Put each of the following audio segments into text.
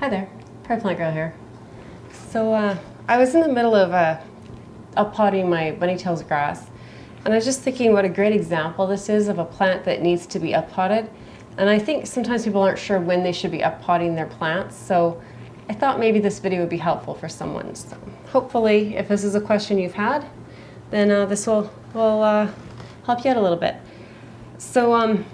Hi there, Prairie Plant Girl here. So I was in the middle of up-potting my bunny-tails grass, and I was just thinking what a great example this is of a plant that needs to be up-potted. And I think sometimes people aren't sure when they should be up-potting their plants, so I thought maybe this video would be helpful for someone. So hopefully, if this is a question you've had, then this will help you out a little bit. So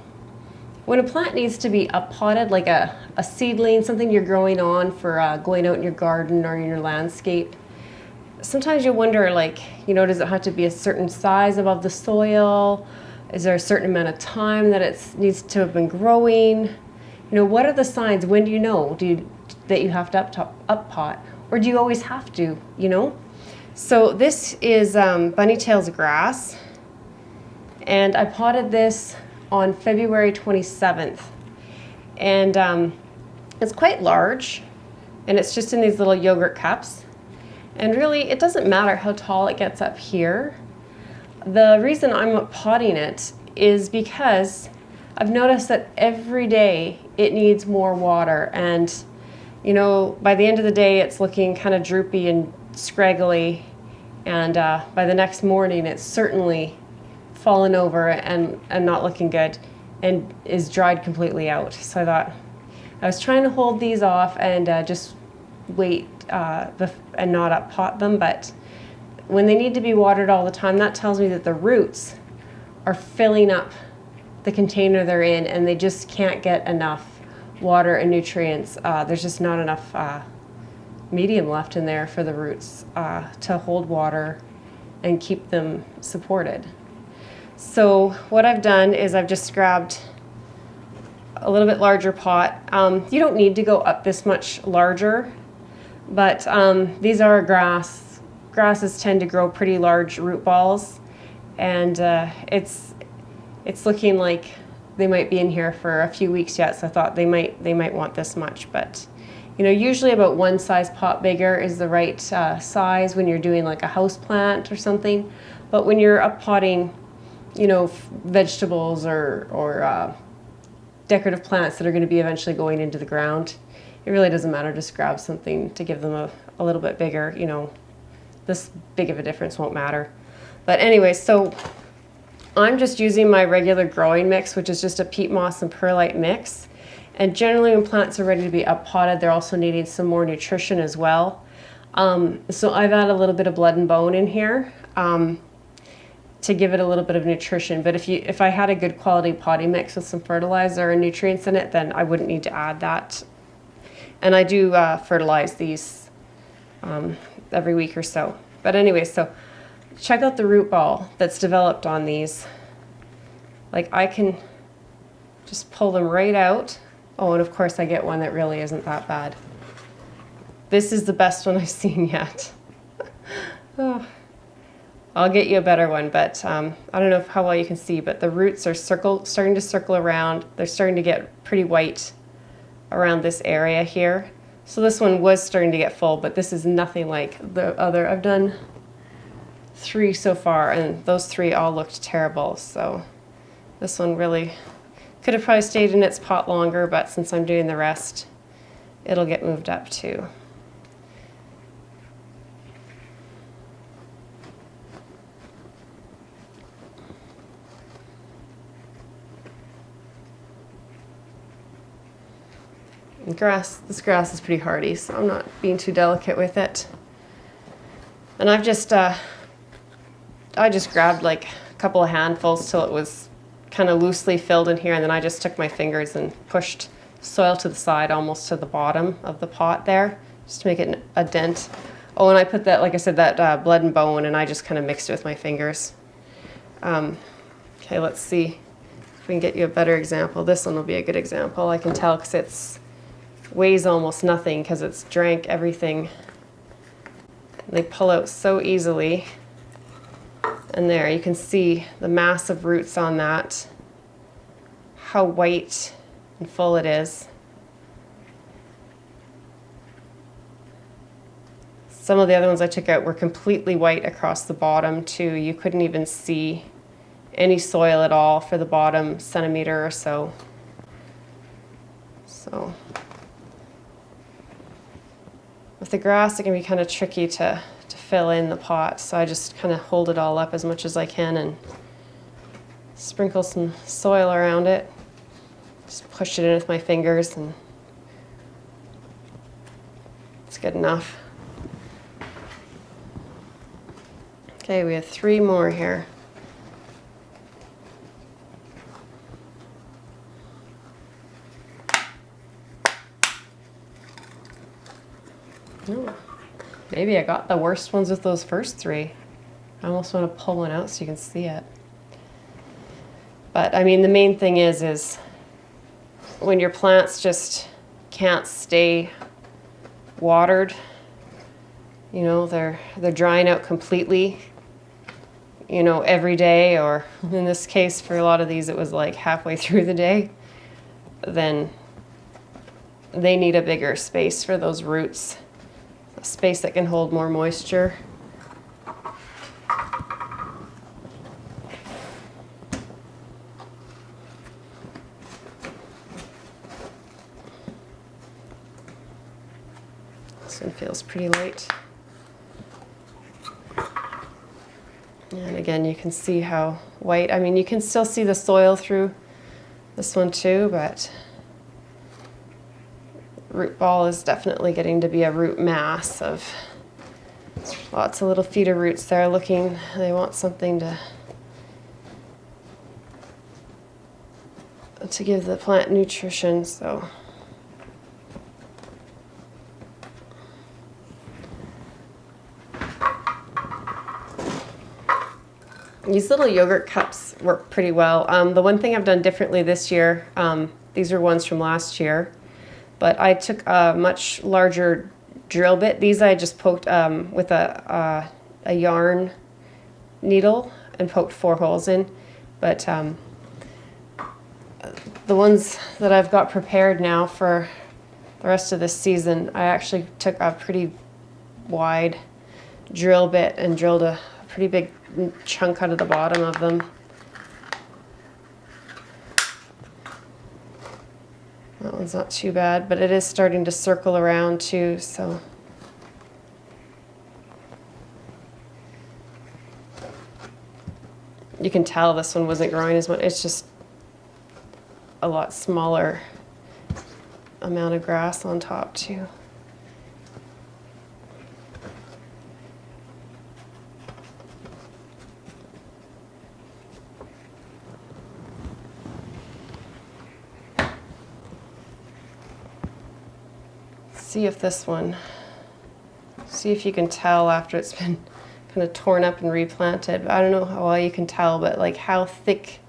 when a plant needs to be up-potted, like a seedling, something you're growing on for going out in your garden or in your landscape, sometimes you wonder, like, does it have to be a certain size above the soil? Is there a certain amount of time that it needs to have been growing? What are the signs? When do you know that you have to up-pot? Or do you always have to, So this is bunny-tails grass, and I potted this on February 27th. And it's quite large, and it's just in these little yogurt cups. And really, it doesn't matter how tall it gets up here. The reason I'm potting it is because I've noticed that every day it needs more water. And, by the end of the day, it's looking kind of droopy and scraggly. And by the next morning, it's certainly fallen over and not looking good and is dried completely out. So I thought I was trying to hold these off and just wait and not up-pot them, but when they need to be watered all the time, that tells me that the roots are filling up the container they're in and they just can't get enough water and nutrients. There's just not enough medium left in there for the roots to hold water and keep them supported. So what I've done is I've just grabbed a little bit larger pot. You don't need to go up this much larger, but these are grass. Grasses tend to grow pretty large root balls, and it's looking like they might be in here for a few weeks yet. So I thought they might want this much, but usually about one size pot bigger is the right size when you're doing like a house plant or something. But when you're up potting vegetables or decorative plants that are going to be eventually going into the ground, it really doesn't matter. Just grab something to give them a little bit bigger. This big of a difference won't matter. But anyway, so I'm just using my regular growing mix, which is just a peat moss and perlite mix. And generally when plants are ready to be up potted, they're also needing some more nutrition as well. So I've added a little bit of blood and bone in here to give it a little bit of nutrition. But if I had a good quality potting mix with some fertilizer and nutrients in it, then I wouldn't need to add that. And I do fertilize these every week or so. But anyway, so check out the root ball that's developed on these. Like, I can just pull them right out. Oh, and of course I get one that really isn't that bad. This is the best one I've seen yet. Oh. I'll get you a better one, but I don't know how well you can see, but the roots are starting to circle around. They're starting to get pretty white around this area here. So this one was starting to get full, but this is nothing like the other. I've done 3 so far, and those 3 all looked terrible. So this one really could have probably stayed in its pot longer, but since I'm doing the rest, it'll get moved up too. This grass is pretty hardy, so I'm not being too delicate with it. And I just grabbed like a couple of handfuls till it was kind of loosely filled in here, and then I just took my fingers and pushed soil to the side, almost to the bottom of the pot there, just to make it a dent. Oh, and I put that, like I said, that blood and bone, and I just kind of mixed it with my fingers. Okay, let's see if we can get you a better example. This one will be a good example. I can tell because it's weighs almost nothing because it's drank everything. They pull out so easily. And there you can see the massive roots on that, how white and full it is. Some of the other ones I took out were completely white across the bottom too. You couldn't even see any soil at all for the bottom centimeter or so. So with the grass, it can be kind of tricky to fill in the pot. So I just kind of hold it all up as much as I can and sprinkle some soil around it. Just push it in with my fingers and it's good enough. Okay, we have 3 more here. Oh, maybe I got the worst ones with those first 3. I almost want to pull one out so you can see it. But I mean, the main thing is when your plants just can't stay watered, you know, they're drying out completely, you know, every day, or in this case for a lot of these it was like halfway through the day, then they need a bigger space for those roots, a space that can hold more moisture. This one feels pretty light. And again, you can see how white, I mean, you can still see the soil through this one too, but root ball is definitely getting to be a root mass of lots of little feeder roots there looking, they want something to give the plant nutrition, so. These little yogurt cups work pretty well. The one thing I've done differently this year, these are ones from last year, but I took a much larger drill bit. These I just poked with a yarn needle and poked 4 holes in. But the ones that I've got prepared now for the rest of this season, I actually took a pretty wide drill bit and drilled a pretty big chunk out of the bottom of them. That one's not too bad, but it is starting to circle around too, so. You can tell this one wasn't growing as much. It's just a lot smaller amount of grass on top too. See if this one, see if you can tell after it's been kind of torn up and replanted. I don't know how well you can tell, but like how thick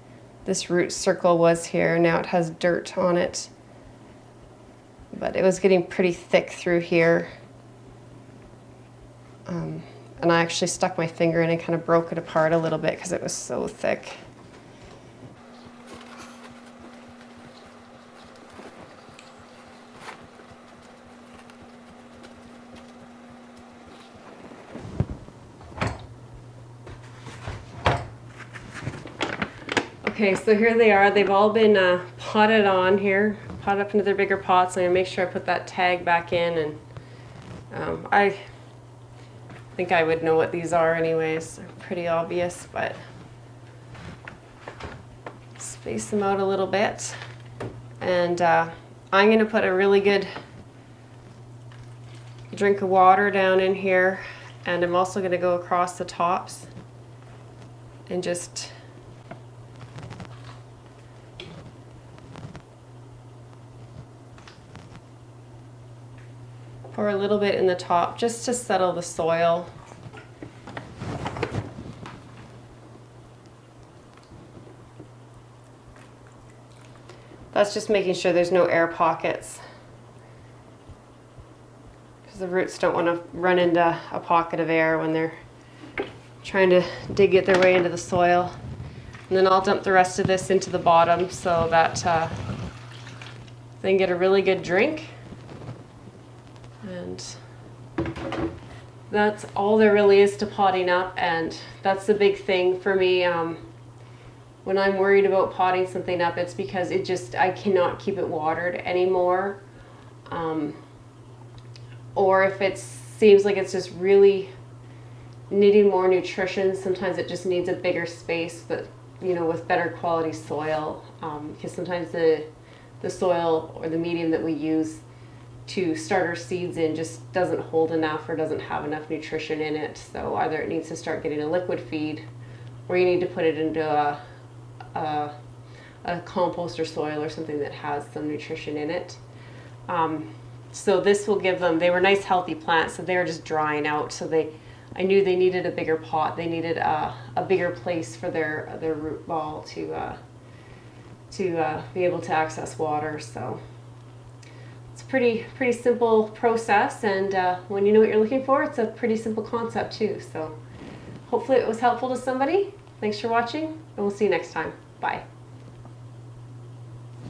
this root circle was here. Now it has dirt on it, but it was getting pretty thick through here. And I actually stuck my finger in and kind of broke it apart a little bit because it was so thick. Okay, so here they are. They've all been potted on here, potted up into their bigger pots. I'm gonna make sure I put that tag back in, and I think I would know what these are anyways. They're pretty obvious, but space them out a little bit. And I'm gonna put a really good drink of water down in here, and I'm also gonna go across the tops and just pour a little bit in the top just to settle the soil. That's just making sure there's no air pockets, because the roots don't want to run into a pocket of air when they're trying to dig it their way into the soil. And then I'll dump the rest of this into the bottom so that they can get a really good drink. And that's all there really is to potting up, and that's the big thing for me. When I'm worried about potting something up, it's because I cannot keep it watered anymore. or if it seems like it's just really needing more nutrition, sometimes it just needs a bigger space, but with better quality soil, because sometimes the soil or the medium that we use to start our seeds in just doesn't hold enough or doesn't have enough nutrition in it. So either it needs to start getting a liquid feed, or you need to put it into a compost or soil or something that has some nutrition in it. So this will give them, they were nice healthy plants, so they were just drying out. So I knew they needed a bigger pot. They needed a bigger place for their root ball to be able to access water. So it's a pretty simple process, and when you know what you're looking for, it's a pretty simple concept too. So hopefully it was helpful to somebody. Thanks for watching, and we'll see you next time. Bye.